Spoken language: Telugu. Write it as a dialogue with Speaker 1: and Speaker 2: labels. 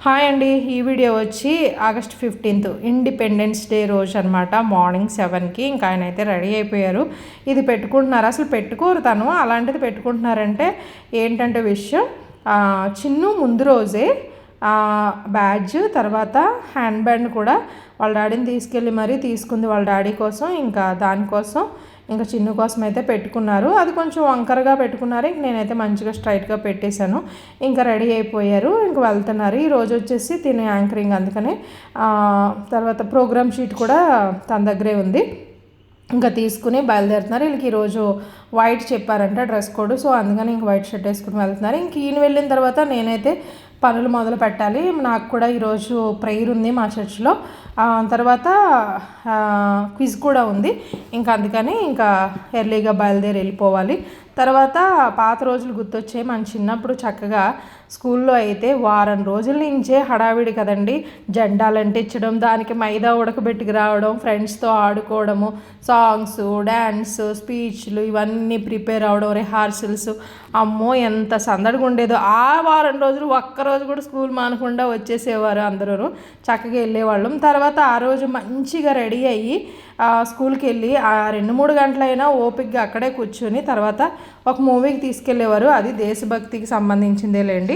Speaker 1: హాయ్ అండి, ఈ వీడియో వచ్చి ఆగస్ట్ 15 ఇండిపెండెన్స్ డే రోజు అనమాట. మార్నింగ్ 7కి ఇంకా ఆయన అయితే రెడీ అయిపోయారు. ఇది పెట్టుకుంటున్నారు, అసలు పెట్టుకోరు తను, అలాంటిది పెట్టుకుంటున్నారంటే ఏంటంటే విషయం, చిన్ను ముందు రోజే బ్యాడ్జ్ తర్వాత హ్యాండ్ బ్యాండ్ కూడా వాళ్ళ డాడీని తీసుకెళ్ళి మరీ తీసుకుంది వాళ్ళ డాడీ కోసం. ఇంకా దానికోసం ఇంకా చిన్ను కోసం అయితే పెట్టుకున్నారు. అది కొంచెం వంకరగా పెట్టుకున్నారు. ఇంక నేనైతే మంచిగా స్ట్రైట్గా పెట్టేశాను. ఇంకా రెడీ అయిపోయారు, ఇంక వెళ్తున్నారు. ఈరోజు వచ్చేసి తినే యాంకరింగ్, అందుకనే తర్వాత ప్రోగ్రామ్ షీట్ కూడా తన దగ్గరే ఉంది. ఇంకా తీసుకుని బయలుదేరుతున్నారు. వీళ్ళకి ఈరోజు వైట్ చెప్పారంట డ్రెస్ కోడ్, సో అందుకని ఇంక వైట్ షర్ట్ వేసుకుని వెళ్తున్నారు. ఇంక ఈయన వెళ్ళిన తర్వాత నేనైతే పనులు మొదలు పెట్టాలి. నాకు కూడా ఈరోజు ప్రేయర్ ఉంది మా చర్చ్లో, తర్వాత క్విజ్ కూడా ఉంది. ఇంకా అందుకని ఇంకా ఎర్లీగా బయలుదేరి వెళ్ళిపోవాలి. తర్వాత పాత రోజులు గుర్తొచ్చాయి. మన చిన్నప్పుడు చక్కగా స్కూల్లో అయితే వారం రోజుల నుంచే హడావిడి కదండి. జెండాలు అంటించడం, దానికి మైదా ఉడకబెట్టుకు రావడం, ఫ్రెండ్స్తో ఆడుకోవడము, సాంగ్స్, డ్యాన్స్, స్పీచ్లు ఇవన్నీ ప్రిపేర్ అవ్వడం, రిహార్సల్స్. అమ్మో ఎంత సందడిగా ఉండేదో. ఆ వారం రోజులు ఒక్కరోజు కూడా స్కూల్ మానకుండా వచ్చేసేవారు అందరూ, చక్కగా వెళ్ళేవాళ్ళం. తర్వాత ఆ రోజు మంచిగా రెడీ అయ్యి స్కూల్కి వెళ్ళి 2-3 గంటలైనా ఓపికగా అక్కడే కూర్చొని తర్వాత ఒక మూవీకి తీసుకెళ్ళేవారు. అది దేశభక్తికి సంబంధించిందేలేండి.